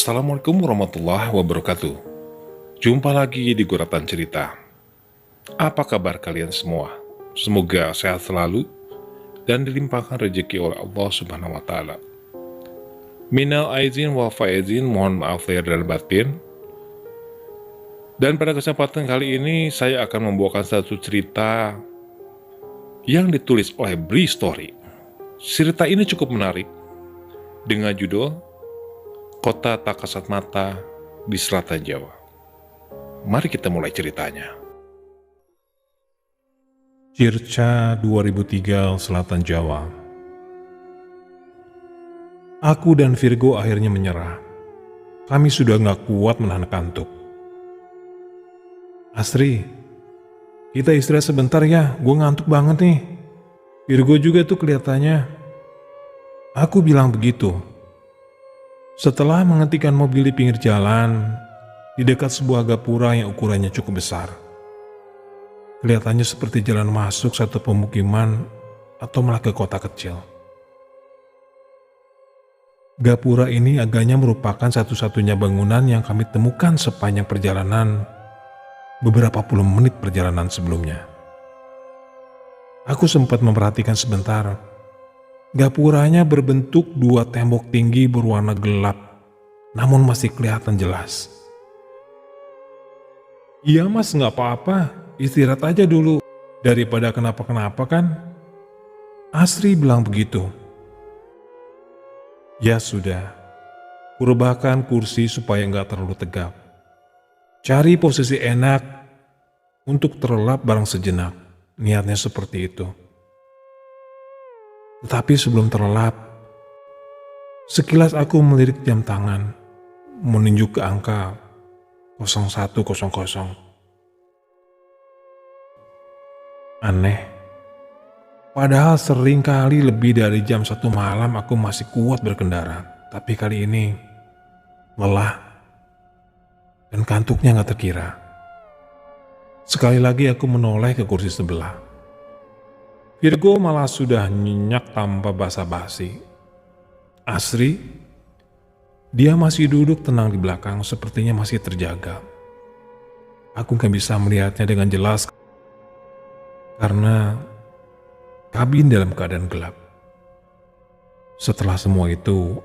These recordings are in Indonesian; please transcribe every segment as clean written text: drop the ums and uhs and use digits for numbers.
Assalamualaikum warahmatullahi wabarakatuh. Jumpa lagi di Guratan Cerita. Apa kabar kalian semua? Semoga sehat selalu dan dilimpahkan rezeki oleh Allah Subhanahu wa Ta'ala. Minal aizin wal faizin, mohon maaf lahir dan batin. Dan pada kesempatan kali ini saya akan membawakan satu cerita yang ditulis oleh Bri Story. Cerita ini cukup menarik dengan judul Kota Tak Kasat Mata di Selatan Jawa. Mari kita mulai ceritanya. Circa 2003, Selatan Jawa. Aku dan Virgo akhirnya menyerah. Kami sudah gak kuat menahan kantuk. Asri, kita istirahat sebentar ya, gue ngantuk banget nih. Virgo juga tuh kelihatannya. Aku bilang begitu. Setelah menghentikan mobil di pinggir jalan, di dekat sebuah gapura yang ukurannya cukup besar. Kelihatannya seperti jalan masuk satu pemukiman atau malah ke kota kecil. Gapura ini agaknya merupakan satu-satunya bangunan yang kami temukan sepanjang perjalanan beberapa puluh menit perjalanan sebelumnya. Aku sempat memperhatikan sebentar. Gapuranya berbentuk dua tembok tinggi berwarna gelap, namun masih kelihatan jelas. Iya mas, nggak apa-apa, istirahat aja dulu, daripada kenapa-kenapa kan? Asri bilang begitu. Ya sudah, kurebahkan kursi supaya nggak terlalu tegap. Cari posisi enak untuk terlelap bareng sejenak, niatnya seperti itu. Tetapi sebelum terlelap, sekilas aku melirik jam tangan, menunjuk ke angka 0100. Aneh, padahal sering kali lebih dari jam 1 malam aku masih kuat berkendara. Tapi kali ini, lelah dan kantuknya gak terkira. Sekali lagi aku menoleh ke kursi sebelah. Virgo malah sudah nyenyak tanpa basa-basi. Asri, dia masih duduk tenang di belakang, sepertinya masih terjaga. Aku gak bisa melihatnya dengan jelas karena kabin dalam keadaan gelap. Setelah semua itu,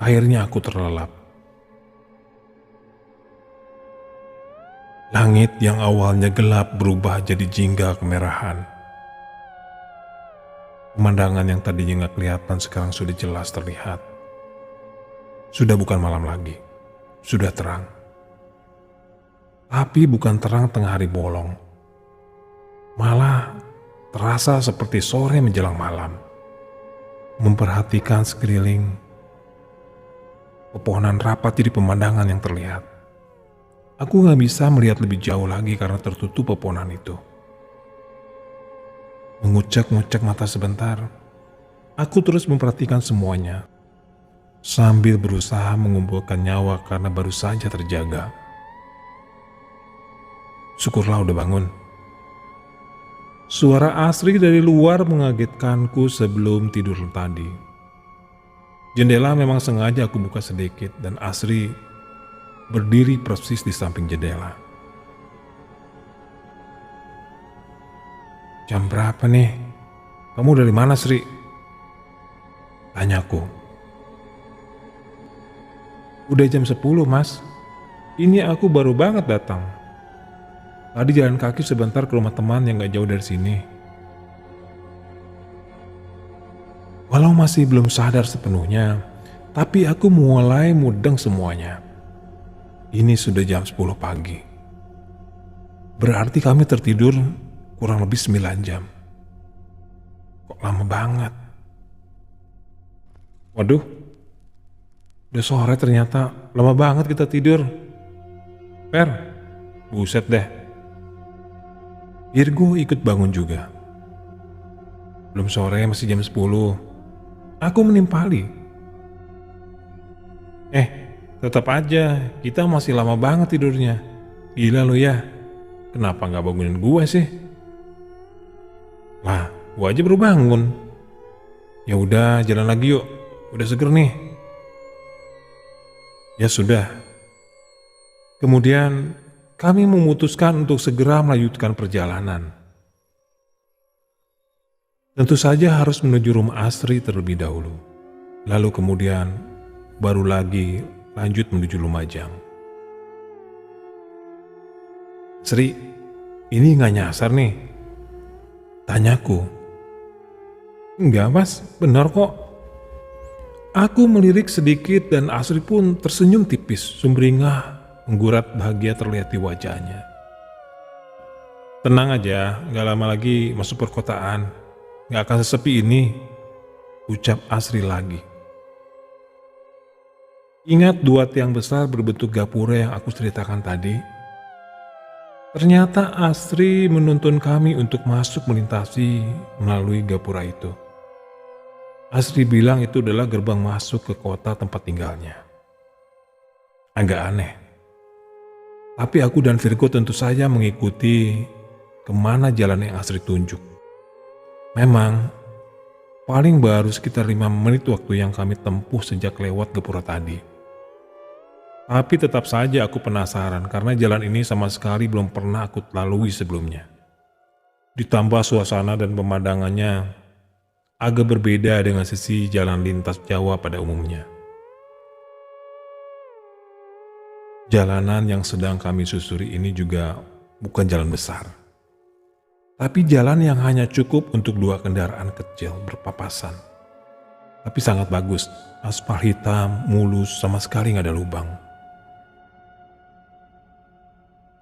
akhirnya aku terlelap. Langit yang awalnya gelap berubah jadi jingga kemerahan. Pemandangan yang tadinya gak kelihatan sekarang sudah jelas terlihat. Sudah bukan malam lagi, sudah terang. Tapi bukan terang tengah hari bolong. Malah terasa seperti sore menjelang malam. Memperhatikan sekeliling, pepohonan rapat jadi pemandangan yang terlihat. Aku gak bisa melihat lebih jauh lagi karena tertutup pepohonan itu. Mengucek-ngucek mata sebentar, aku terus memperhatikan semuanya, sambil berusaha mengumpulkan nyawa karena baru saja terjaga. Syukurlah udah bangun. Suara Asri dari luar mengagetkanku sebelum tidur tadi. Jendela memang sengaja aku buka sedikit dan Asri berdiri persis di samping jendela. Jam berapa nih? Kamu dari mana, Sri? Tanyaku. Udah jam 10, Mas. Ini aku baru banget datang. Tadi jalan kaki sebentar ke rumah teman yang gak jauh dari sini. Walau masih belum sadar sepenuhnya, tapi aku mulai mudeng semuanya. Ini sudah jam 10 pagi. Berarti kami tertidur kurang lebih 9 jam. Kok lama banget? Waduh, udah sore ternyata. Lama banget kita tidur. Per, buset deh. Virgo ikut bangun juga. Belum sore, masih jam 10. Aku menimpali. Tetap aja, kita masih lama banget tidurnya. Gila lo ya, kenapa gak bangunin gue sih? Lah, gua aja baru bangun. Ya udah, jalan lagi yuk. Udah seger nih. Ya sudah. Kemudian kami memutuskan untuk segera melanjutkan perjalanan. Tentu saja harus menuju rumah Asri terlebih dahulu. Lalu kemudian baru lagi lanjut menuju Lumajang. Sri, ini nggak nyasar nih, tanyaku. Enggak mas, benar kok. Aku melirik sedikit dan Asri pun tersenyum tipis, sumringah, menggurat bahagia terlihat di wajahnya. Tenang aja, gak lama lagi masuk perkotaan, gak akan sesepi ini, ucap Asri lagi. Ingat 2 tiang besar berbentuk gapura yang aku ceritakan tadi? Ternyata Asri menuntun kami untuk masuk melintasi melalui gapura itu. Asri bilang itu adalah gerbang masuk ke kota tempat tinggalnya. Agak aneh. Tapi aku dan Virgo tentu saja mengikuti kemana jalan yang Asri tunjuk. Memang, paling baru sekitar 5 menit waktu yang kami tempuh sejak lewat gapura tadi. Tapi tetap saja aku penasaran karena jalan ini sama sekali belum pernah aku lalui sebelumnya. Ditambah suasana dan pemandangannya agak berbeda dengan sisi jalan lintas Jawa pada umumnya. Jalanan yang sedang kami susuri ini juga bukan jalan besar, tapi jalan yang hanya cukup untuk 2 kendaraan kecil berpapasan. Tapi sangat bagus, aspal hitam, mulus, sama sekali nggak ada lubang.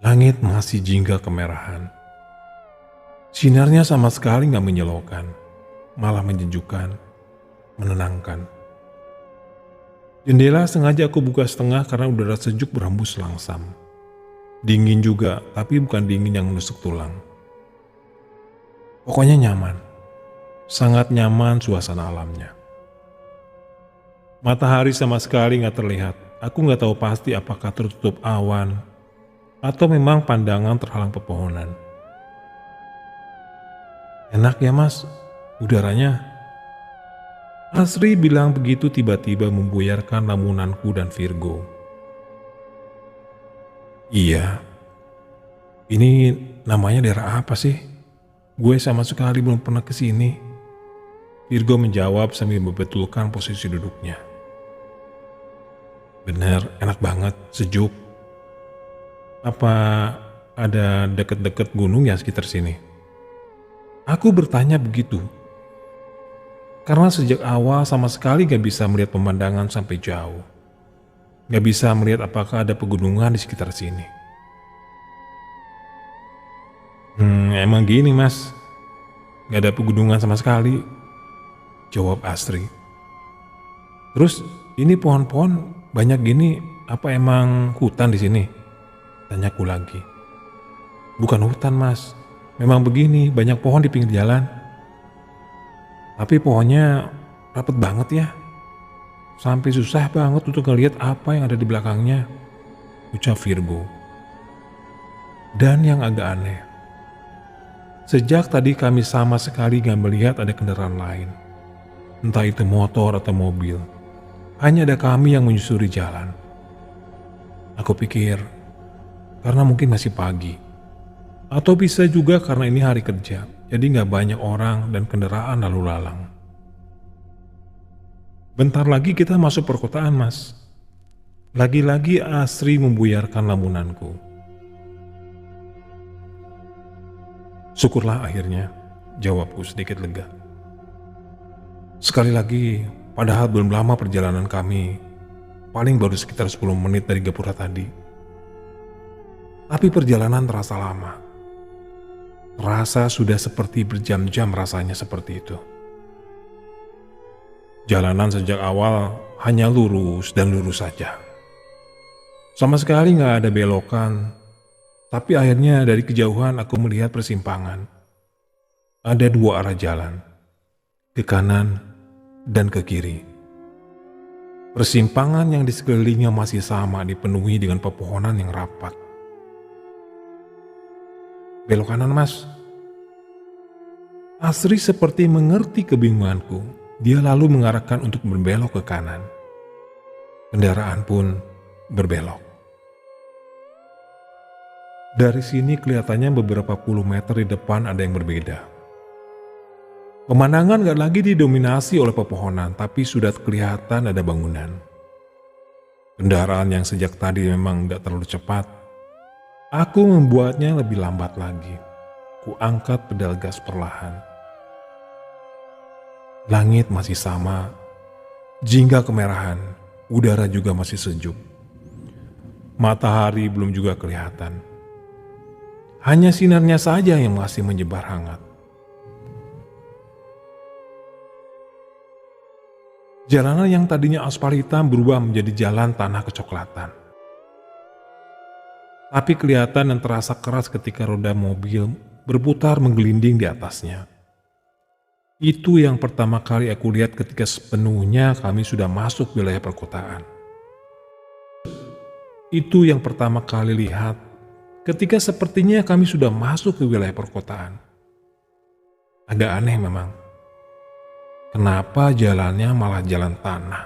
Langit masih jingga kemerahan. Sinarnya sama sekali nggak menyilaukan, malah menyejukkan, menenangkan. Jendela sengaja aku buka setengah karena udara sejuk berhembus langsam. Dingin juga, tapi bukan dingin yang menusuk tulang. Pokoknya nyaman, sangat nyaman suasana alamnya. Matahari sama sekali nggak terlihat. Aku nggak tahu pasti apakah tertutup awan atau memang pandangan terhalang pepohonan. Enak ya mas, udaranya. Asri bilang begitu tiba-tiba membuyarkan lamunanku dan Virgo. Iya, ini namanya daerah apa sih? Gue sama sekali belum pernah ke sini. Virgo menjawab sambil membetulkan posisi duduknya. Bener, enak banget, sejuk. Apa ada deket-deket gunung ya sekitar sini? Aku bertanya begitu. Karena sejak awal sama sekali gak bisa melihat pemandangan sampai jauh. Gak bisa melihat apakah ada pegunungan di sekitar sini. Emang gini mas, gak ada pegunungan sama sekali, jawab Asri. Terus ini pohon-pohon banyak gini, apa emang hutan di sini? Tanyaku lagi. Bukan hutan mas, memang begini, banyak pohon di pinggir jalan. Tapi pohonnya rapet banget ya, sampai susah banget untuk ngelihat apa yang ada di belakangnya, ucap Virgo. Dan yang agak aneh, sejak tadi kami sama sekali gak melihat ada kendaraan lain, entah itu motor atau mobil. Hanya ada kami yang menyusuri jalan. Aku pikir, karena mungkin masih pagi, atau bisa juga karena ini hari kerja, jadi gak banyak orang dan kendaraan lalu lalang. Bentar lagi kita masuk perkotaan mas. Lagi-lagi Asri membuyarkan lamunanku. Syukurlah akhirnya, jawabku sedikit lega. Sekali lagi, padahal belum lama perjalanan kami, paling baru sekitar 10 menit dari gapura tadi. Tapi perjalanan terasa lama. Terasa sudah seperti berjam-jam rasanya seperti itu. Jalanan sejak awal hanya lurus dan lurus saja. Sama sekali gak ada belokan, tapi akhirnya dari kejauhan aku melihat persimpangan. Ada 2 arah jalan, ke kanan dan ke kiri. Persimpangan yang di sekelilingnya masih sama dipenuhi dengan pepohonan yang rapat. Belok kanan mas. Asri seperti mengerti kebingunganku. Dia lalu mengarahkan untuk berbelok ke kanan. Kendaraan pun berbelok. Dari sini kelihatannya beberapa puluh meter di depan ada yang berbeda. Pemandangan gak lagi didominasi oleh pepohonan, tapi sudah kelihatan ada bangunan. Kendaraan yang sejak tadi memang gak terlalu cepat. Aku membuatnya lebih lambat lagi. Ku angkat pedal gas perlahan. Langit masih sama, jingga kemerahan, udara juga masih sejuk. Matahari belum juga kelihatan. Hanya sinarnya saja yang masih menyebar hangat. Jalanan yang tadinya aspal hitam berubah menjadi jalan tanah kecoklatan. Tapi kelihatan dan terasa keras ketika roda mobil berputar menggelinding di atasnya. Itu yang pertama kali aku lihat ketika sepenuhnya kami sudah masuk wilayah perkotaan. Itu yang pertama kali lihat ketika sepertinya kami sudah masuk ke wilayah perkotaan. Agak aneh memang. Kenapa jalannya malah jalan tanah?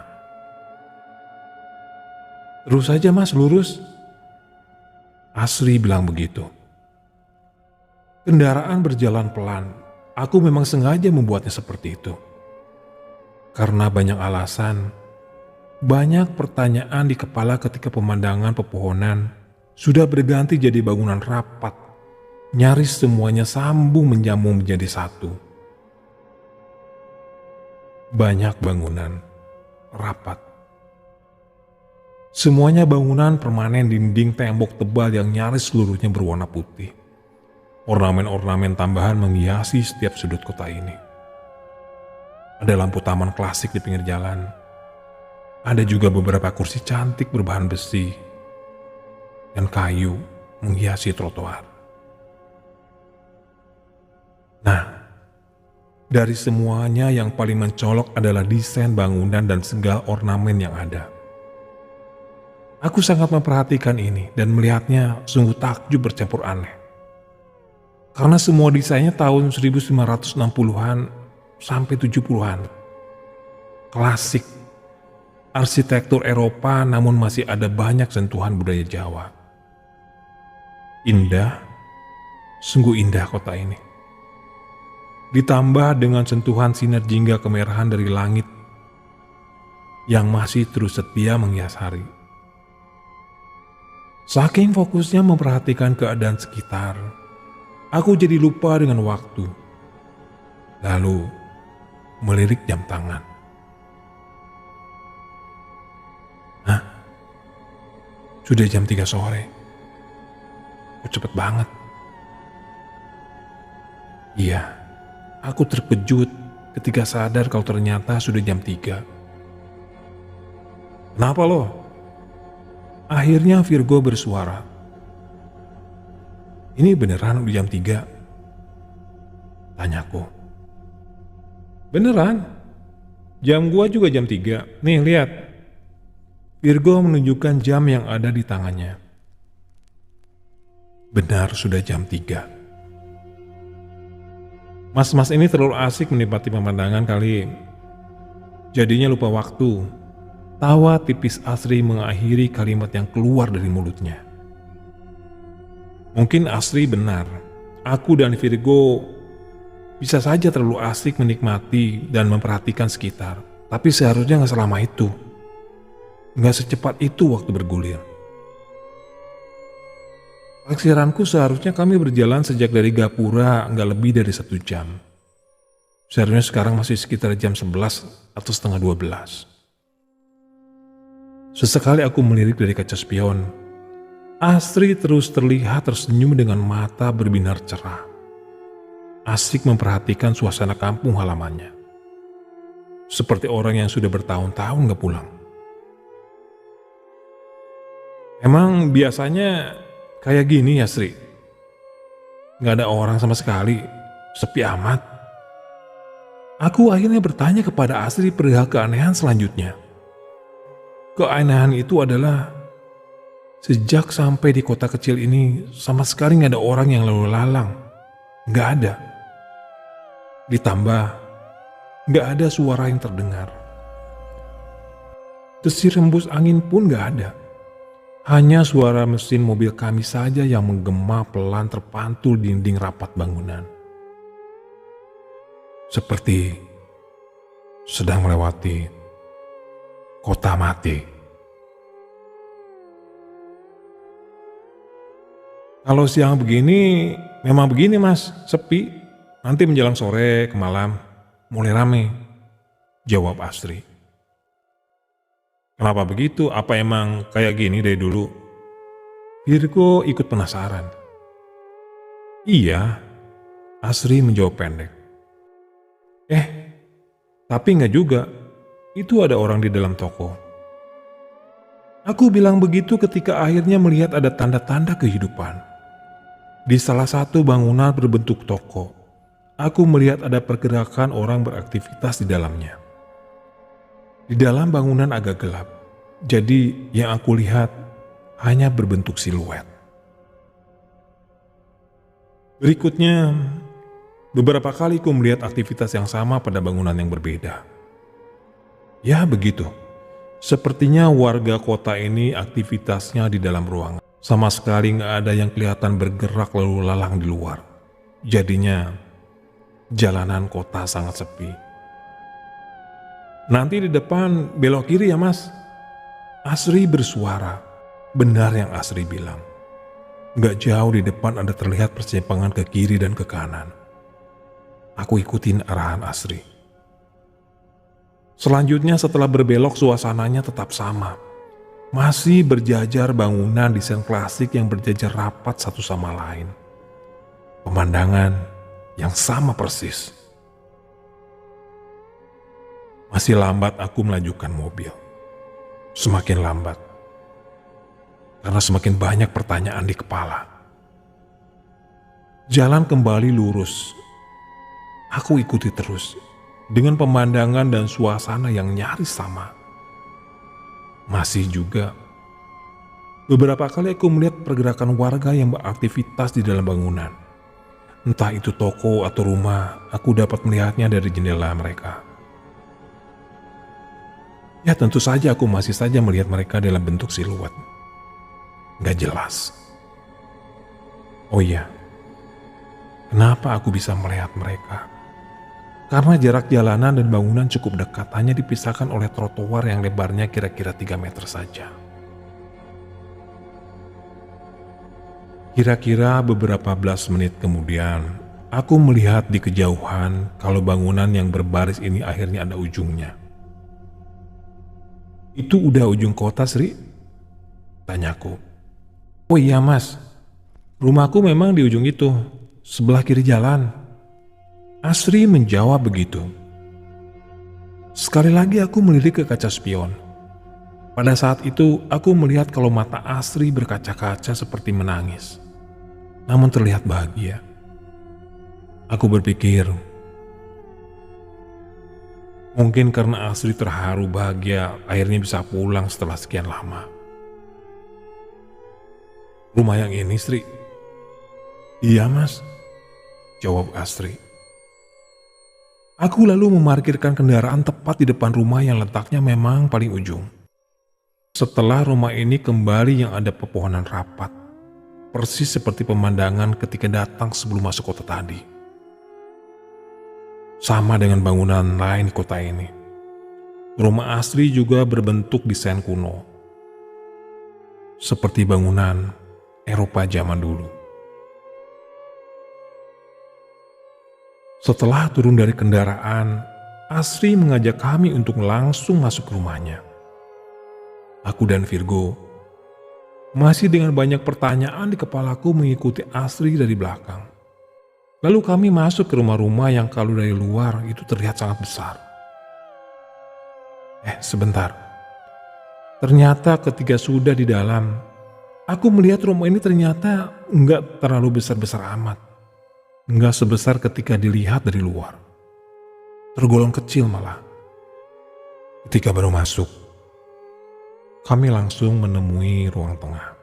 Terus saja mas, lurus. Asri bilang begitu. Kendaraan berjalan pelan. Aku memang sengaja membuatnya seperti itu. Karena banyak alasan, banyak pertanyaan di kepala ketika pemandangan pepohonan sudah berganti jadi bangunan rapat. Nyaris semuanya sambung menyambung menjadi satu. Banyak bangunan rapat. Semuanya bangunan permanen dinding tembok tebal yang nyaris seluruhnya berwarna putih. Ornamen-ornamen tambahan menghiasi setiap sudut kota ini. Ada lampu taman klasik di pinggir jalan. Ada juga beberapa kursi cantik berbahan besi dan kayu menghiasi trotoar. Nah, dari semuanya yang paling mencolok adalah desain bangunan dan segala ornamen yang ada. Aku sangat memperhatikan ini dan melihatnya sungguh takjub bercampur aneh. Karena semua desainnya tahun 1960-an sampai 70-an. Klasik. Arsitektur Eropa namun masih ada banyak sentuhan budaya Jawa. Indah, sungguh indah kota ini. Ditambah dengan sentuhan sinar jingga kemerahan dari langit yang masih terus setia menghias hari. Saking fokusnya memperhatikan keadaan sekitar, aku jadi lupa dengan waktu. Lalu melirik jam tangan. Hah? Sudah jam 3 sore. Kok cepet banget? Iya, aku terkejut ketika sadar kalau ternyata sudah jam 3. Kenapa lo? Akhirnya Virgo bersuara. Ini beneran udah jam 3? Tanyaku. Beneran? Jam gua juga jam 3. Nih lihat. Virgo menunjukkan jam yang ada di tangannya. Benar sudah jam 3. Mas-mas ini terlalu asik menikmati pemandangan kali. Jadinya lupa waktu. Tawa tipis Asri mengakhiri kalimat yang keluar dari mulutnya. Mungkin Asri benar. Aku dan Virgo bisa saja terlalu asik menikmati dan memperhatikan sekitar. Tapi seharusnya gak selama itu. Gak secepat itu waktu bergulir. Taksiranku seharusnya kami berjalan sejak dari Gapura gak lebih dari 1 jam. Seharusnya sekarang masih sekitar jam 11 atau setengah 12. Sesekali aku melirik dari kaca spion. Asri terus terlihat tersenyum dengan mata berbinar cerah. Asik memperhatikan suasana kampung halamannya. Seperti orang yang sudah bertahun-tahun gak pulang. Emang biasanya kayak gini ya Sri? Gak ada orang sama sekali, sepi amat. Aku akhirnya bertanya kepada Asri perihal keanehan selanjutnya. Keanehan itu adalah sejak sampai di kota kecil ini sama sekali gak ada orang yang lalu lalang. Gak ada. Ditambah gak ada suara yang terdengar. Desir hembus angin pun gak ada. Hanya suara mesin mobil kami saja yang menggema pelan terpantul di dinding rapat bangunan. Seperti sedang melewati kota mati. Kalau siang begini, memang begini mas, sepi. Nanti menjelang sore ke malam, mulai rame, jawab Astri. Kenapa begitu? Apa emang kayak gini dari dulu? Virgo ikut penasaran. Iya, Astri menjawab pendek. Tapi nggak juga. Itu ada orang di dalam toko. Aku bilang begitu ketika akhirnya melihat ada tanda-tanda kehidupan. Di salah satu bangunan berbentuk toko, aku melihat ada pergerakan orang beraktivitas di dalamnya. Di dalam bangunan agak gelap, jadi yang aku lihat hanya berbentuk siluet. Berikutnya, beberapa kali aku melihat aktivitas yang sama pada bangunan yang berbeda. Ya begitu, sepertinya warga kota ini aktivitasnya di dalam ruangan. Sama sekali nggak ada yang kelihatan bergerak lalu lalang di luar. Jadinya, jalanan kota sangat sepi. Nanti di depan belok kiri ya mas. Asri bersuara. Benar yang Asri bilang. Nggak jauh di depan ada terlihat persimpangan ke kiri dan ke kanan. Aku ikutin arahan Asri. Selanjutnya setelah berbelok suasananya tetap sama. Masih berjajar bangunan desain klasik yang berjajar rapat satu sama lain. Pemandangan yang sama persis. Masih lambat aku melajukan mobil. Semakin lambat. Karena semakin banyak pertanyaan di kepala. Jalan kembali lurus. Aku ikuti terus. Dengan pemandangan dan suasana yang nyaris sama. Masih juga. Beberapa kali aku melihat pergerakan warga yang beraktivitas di dalam bangunan. Entah itu toko atau rumah, aku dapat melihatnya dari jendela mereka. Ya tentu saja aku masih saja melihat mereka dalam bentuk siluet. Gak jelas. Oh iya, kenapa aku bisa melihat mereka? Karena jarak jalanan dan bangunan cukup dekat, hanya dipisahkan oleh trotoar yang lebarnya kira-kira 3 meter saja. Kira-kira beberapa belas menit kemudian, aku melihat di kejauhan kalau bangunan yang berbaris ini akhirnya ada ujungnya. Itu udah ujung kota, Sri? Tanyaku. Oh iya mas, rumahku memang di ujung itu, sebelah kiri jalan. Asri menjawab begitu. Sekali lagi aku melirik ke kaca spion. Pada saat itu aku melihat kalau mata Asri berkaca-kaca seperti menangis. Namun terlihat bahagia. Aku berpikir, mungkin karena Asri terharu bahagia akhirnya bisa pulang setelah sekian lama. Rumah yang ini, Sri? Iya mas, jawab Asri. Aku lalu memarkirkan kendaraan tepat di depan rumah yang letaknya memang paling ujung. Setelah rumah ini kembali yang ada pepohonan rapat, persis seperti pemandangan ketika datang sebelum masuk kota tadi. Sama dengan bangunan lain di kota ini. Rumah Asri juga berbentuk desain kuno. Seperti bangunan Eropa zaman dulu. Setelah turun dari kendaraan, Asri mengajak kami untuk langsung masuk ke rumahnya. Aku dan Virgo masih dengan banyak pertanyaan di kepalaku mengikuti Asri dari belakang. Lalu kami masuk ke rumah-rumah yang kalau dari luar itu terlihat sangat besar. Sebentar. Ternyata ketika sudah di dalam, aku melihat rumah ini ternyata enggak terlalu besar-besar amat. Enggak sebesar ketika dilihat dari luar. Tergolong kecil malah. Ketika baru masuk, kami langsung menemui ruang tengah.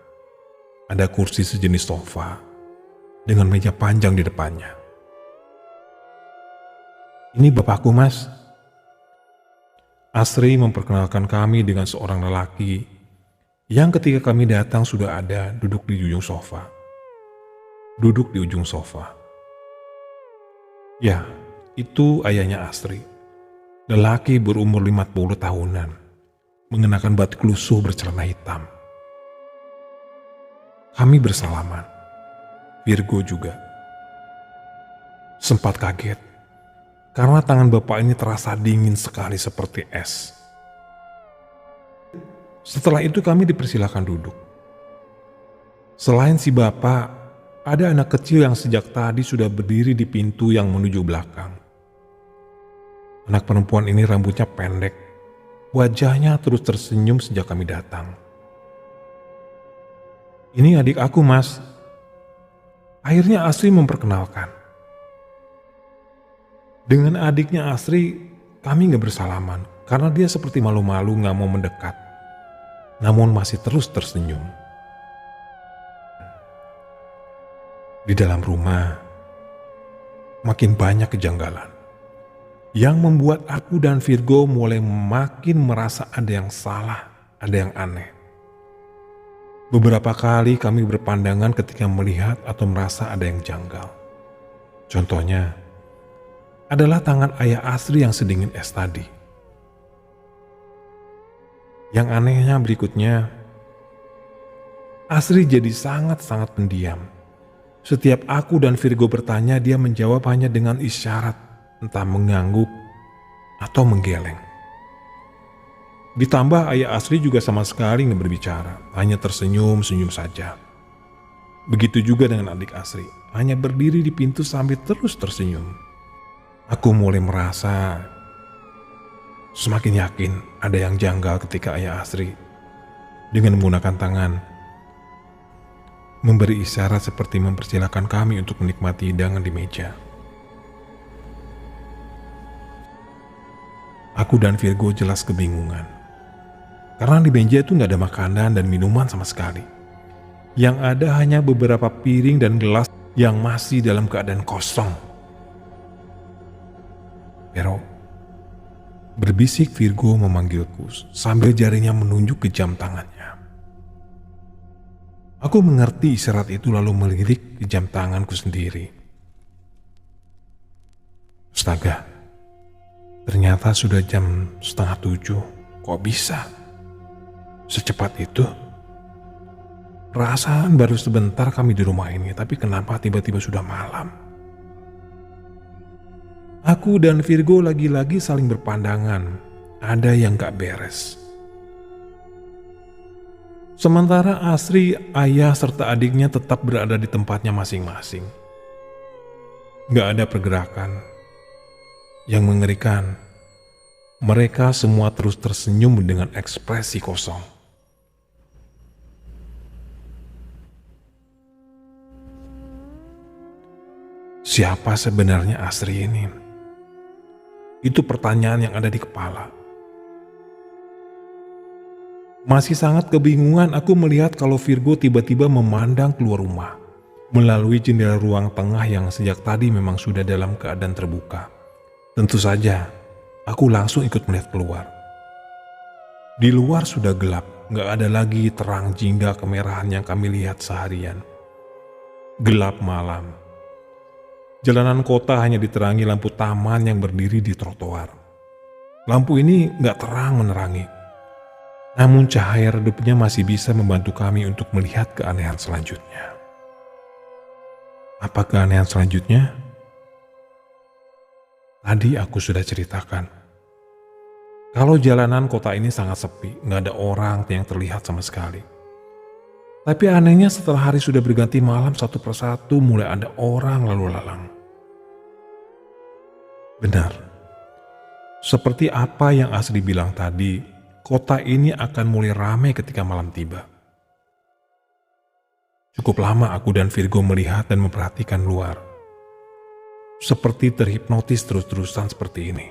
Ada kursi sejenis sofa dengan meja panjang di depannya. Ini bapakku mas. Asri memperkenalkan kami dengan seorang lelaki Yang ketika kami datang sudah ada duduk di ujung sofa. Duduk di ujung sofa. Ya, itu ayahnya Astri. Lelaki berumur 50 tahunan. Mengenakan batik lusuh bercelana hitam. Kami bersalaman. Virgo juga. Sempat kaget. Karena tangan bapak ini terasa dingin sekali seperti es. Setelah itu kami dipersilakan duduk. Selain si bapak, ada anak kecil yang sejak tadi sudah berdiri di pintu yang menuju belakang. Anak perempuan ini rambutnya pendek, wajahnya terus tersenyum sejak kami datang. "Ini adik aku, Mas." Akhirnya Asri memperkenalkan. Dengan adiknya Asri, kami gak bersalaman karena dia seperti malu-malu gak mau mendekat. Namun masih terus tersenyum. Di dalam rumah, makin banyak kejanggalan yang membuat aku dan Virgo mulai makin merasa ada yang salah, ada yang aneh. Beberapa kali kami berpandangan ketika melihat atau merasa ada yang janggal. Contohnya adalah tangan ayah Asri yang sedingin es tadi. Yang anehnya berikutnya, Asri jadi sangat-sangat pendiam. Setiap aku dan Virgo bertanya, dia menjawab hanya dengan isyarat, entah mengangguk atau menggeleng. Ditambah ayah Asri juga sama sekali nggak berbicara, hanya tersenyum-senyum saja. Begitu juga dengan adik Asri, hanya berdiri di pintu sambil terus tersenyum. Aku mulai merasa semakin yakin ada yang janggal ketika ayah Asri dengan menggunakan tangan memberi isyarat seperti mempersilahkan kami untuk menikmati hidangan di meja. Aku dan Virgo jelas kebingungan. Karena di meja itu gak ada makanan dan minuman sama sekali. Yang ada hanya beberapa piring dan gelas yang masih dalam keadaan kosong. Pero, berbisik Virgo memanggilku sambil jarinya menunjuk ke jam tangannya. Aku mengerti isyarat itu lalu melirik ke jam tanganku sendiri. Astaga, ternyata sudah jam 6:30. Kok bisa? Secepat itu? Perasaan baru sebentar kami di rumah ini, tapi kenapa tiba-tiba sudah malam? Aku dan Virgo lagi-lagi saling berpandangan. Ada yang gak beres. Sementara Asri, ayah serta adiknya tetap berada di tempatnya masing-masing. Gak ada pergerakan. Yang mengerikan, mereka semua terus tersenyum dengan ekspresi kosong. Siapa sebenarnya Asri ini? Itu pertanyaan yang ada di kepala. Masih sangat kebingungan aku melihat kalau Virgo tiba-tiba memandang keluar rumah melalui jendela ruang tengah yang sejak tadi memang sudah dalam keadaan terbuka. Tentu saja, aku langsung ikut melihat keluar. Di luar sudah gelap, gak ada lagi terang jingga kemerahan yang kami lihat seharian. Gelap malam. Jalanan kota hanya diterangi lampu taman yang berdiri di trotoar. Lampu ini gak terang menerangi. Namun cahaya redupnya masih bisa membantu kami untuk melihat keanehan selanjutnya. Apa keanehan selanjutnya? Tadi aku sudah ceritakan. Kalau jalanan kota ini sangat sepi, gak ada orang yang terlihat sama sekali. Tapi anehnya setelah hari sudah berganti malam, satu persatu mulai ada orang lalu lalang. Benar. Seperti apa yang Asri bilang tadi, kota ini akan mulai ramai ketika malam tiba. Cukup lama aku dan Virgo melihat dan memperhatikan luar. Seperti terhipnotis terus-terusan seperti ini.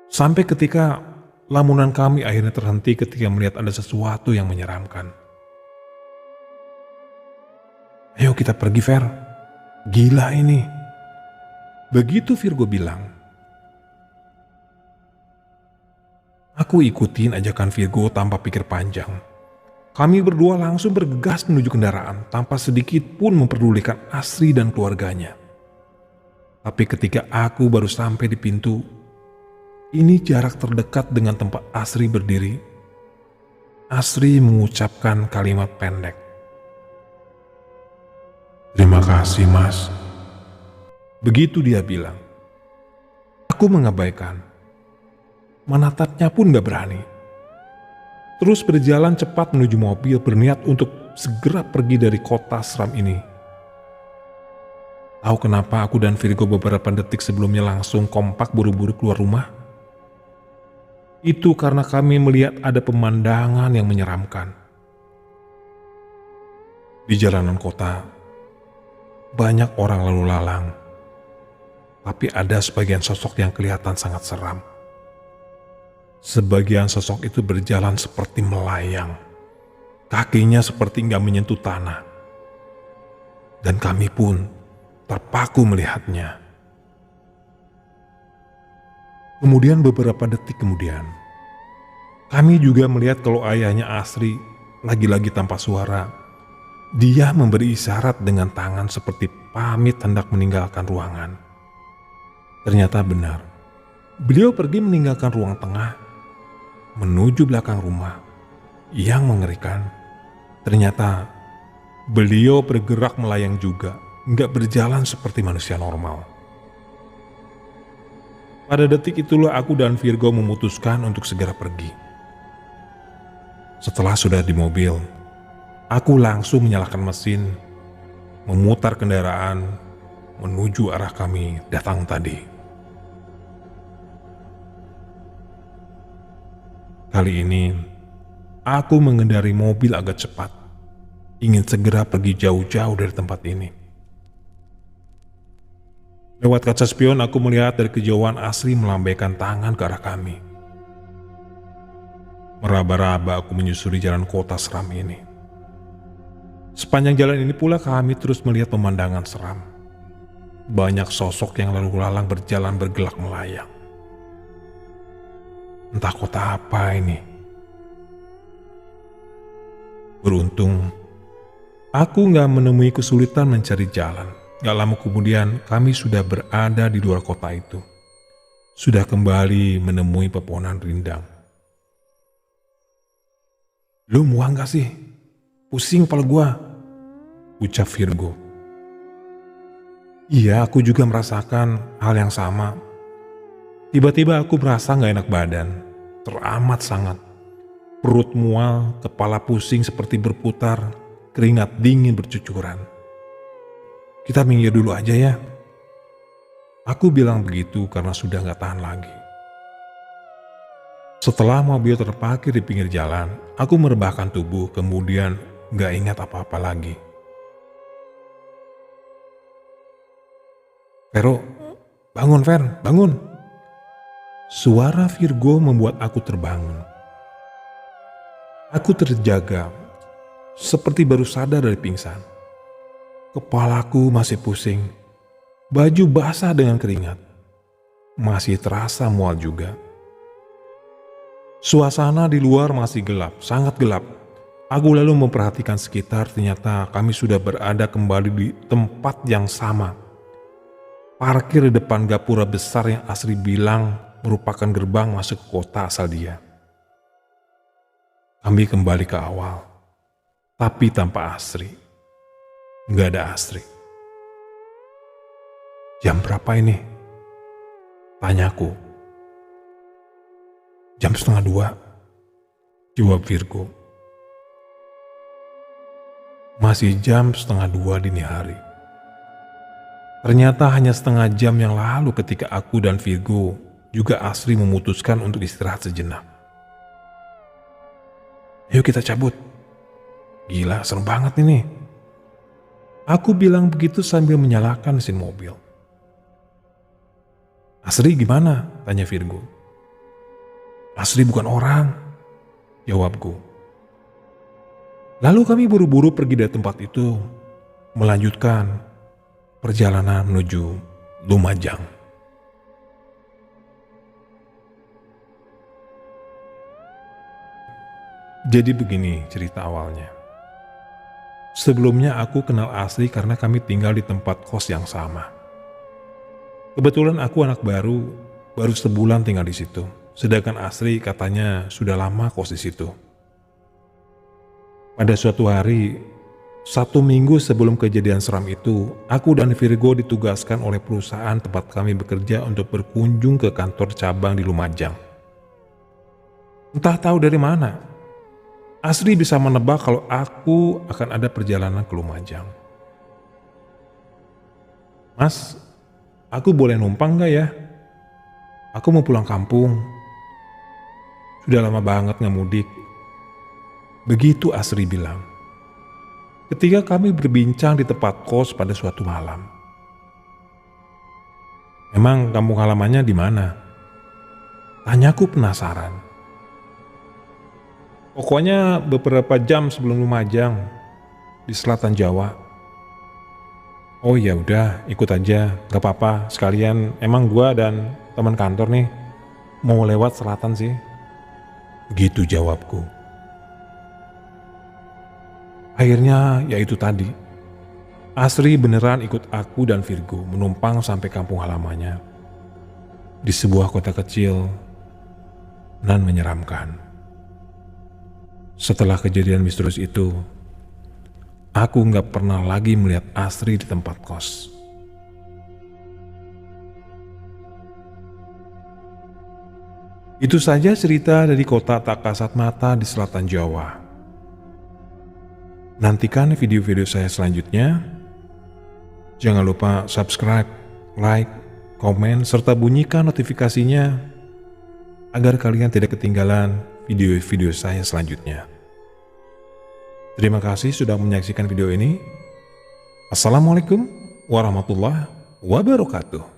Sampai ketika lamunan kami akhirnya terhenti ketika melihat ada sesuatu yang menyeramkan. "Ayo kita pergi, Ver. Gila ini." Begitu Virgo bilang. Aku ikutin ajakan Virgo tanpa pikir panjang. Kami berdua langsung bergegas menuju kendaraan tanpa sedikit pun memperdulikan Asri dan keluarganya. Tapi ketika aku baru sampai di pintu, ini jarak terdekat dengan tempat Asri berdiri, Asri mengucapkan kalimat pendek. "Terima kasih, Mas." Begitu dia bilang. Aku mengabaikan. Menatapnya pun gak berani. Terus berjalan cepat menuju mobil berniat untuk segera pergi dari kota seram ini. Tahu kenapa aku dan Virgo beberapa detik sebelumnya langsung kompak buru-buru keluar rumah? Itu karena kami melihat ada pemandangan yang menyeramkan. Di jalanan kota, banyak orang lalu lalang. Tapi ada sebagian sosok yang kelihatan sangat seram. Sebagian sosok itu berjalan seperti melayang. Kakinya seperti nggak menyentuh tanah. Dan kami pun terpaku melihatnya. Kemudian beberapa detik kemudian, kami juga melihat kalau ayahnya Asri lagi-lagi tanpa suara. Dia memberi isyarat dengan tangan seperti pamit hendak meninggalkan ruangan. Ternyata benar. Beliau pergi meninggalkan ruang tengah menuju belakang rumah. Yang mengerikan, ternyata beliau bergerak melayang juga, nggak berjalan seperti manusia normal. Pada detik itulah aku dan Virgo memutuskan untuk segera pergi. Setelah sudah di mobil, aku langsung menyalakan mesin, memutar kendaraan menuju arah kami datang tadi. Kali ini, aku mengendari mobil agak cepat, ingin segera pergi jauh-jauh dari tempat ini. Lewat kaca spion aku melihat dari kejauhan Asri melambaikan tangan ke arah kami. Meraba-raba aku menyusuri jalan kota seram ini. Sepanjang jalan ini pula kami terus melihat pemandangan seram. Banyak sosok yang lalu lalang berjalan bergelak melayang. Entah kota apa ini. Beruntung, aku gak menemui kesulitan mencari jalan. Gak lama kemudian kami sudah berada di luar kota itu. Sudah kembali menemui pepohonan rindang. "Lu mual gak sih? Pusing kepala gua," ucap Virgo. Iya, aku juga merasakan hal yang sama. Tiba-tiba aku merasa gak enak badan, teramat sangat. Perut mual, kepala pusing seperti berputar, keringat dingin bercucuran. "Kita minggir dulu aja ya." Aku bilang begitu karena sudah gak tahan lagi. Setelah mobil terparkir di pinggir jalan, aku merebahkan tubuh kemudian gak ingat apa-apa lagi. "Vero, bangun Ver, bangun." Suara Virgo membuat aku terbangun. Aku terjaga, seperti baru sadar dari pingsan. Kepalaku masih pusing, baju basah dengan keringat. Masih terasa mual juga. Suasana di luar masih gelap, sangat gelap. Aku lalu memperhatikan sekitar, ternyata kami sudah berada kembali di tempat yang sama. Parkir di depan gapura besar yang Asri bilang merupakan gerbang masuk ke kota asal dia. Kami kembali ke awal, tapi tanpa Asri. Nggak ada Asri. "Jam berapa ini?" tanyaku. "Jam 1:30, jawab Virgo. Masih jam 1:30 dini hari. Ternyata hanya setengah jam yang lalu ketika aku dan Virgo juga Asri memutuskan untuk istirahat sejenak. "Ayo kita cabut. Gila, serem banget ini." Aku bilang begitu sambil menyalakan mesin mobil. "Asri gimana?" tanya Virgo. "Asri bukan orang," jawabku. Lalu kami buru-buru pergi dari tempat itu, melanjutkan perjalanan menuju Lumajang. Jadi begini cerita awalnya. Sebelumnya aku kenal Asri karena kami tinggal di tempat kos yang sama. Kebetulan aku anak baru sebulan tinggal di situ. Sedangkan Asri katanya sudah lama kos di situ. Pada suatu hari, 1 minggu sebelum kejadian seram itu, aku dan Virgo ditugaskan oleh perusahaan tempat kami bekerja untuk berkunjung ke kantor cabang di Lumajang. Entah tahu dari mana, Asri bisa menebak kalau aku akan ada perjalanan ke Lumajang. Mas, aku boleh numpang gak ya? Aku mau pulang kampung. Sudah lama banget gak mudik. Begitu Asri bilang. Ketika kami berbincang di tempat kos pada suatu malam. Emang kampung halamannya di mana? Tanyaku penasaran. Pokoknya beberapa jam sebelum Lumajang, di selatan Jawa. Oh ya udah, ikut aja, gak apa-apa. Sekalian emang gua dan teman kantor nih mau lewat selatan sih. Begitu jawabku. Akhirnya ya itu tadi. Asri beneran ikut aku dan Virgo menumpang sampai kampung halamannya. Di sebuah kota kecil dan menyeramkan. Setelah kejadian misterius itu, aku gak pernah lagi melihat Asri di tempat kos. Itu saja cerita dari kota tak kasat mata di selatan Jawa. Nantikan video-video saya selanjutnya. Jangan lupa subscribe, like, komen, serta bunyikan notifikasinya agar kalian tidak ketinggalan video-video saya selanjutnya. Terima kasih sudah menyaksikan video ini. Assalamualaikum warahmatullahi wabarakatuh.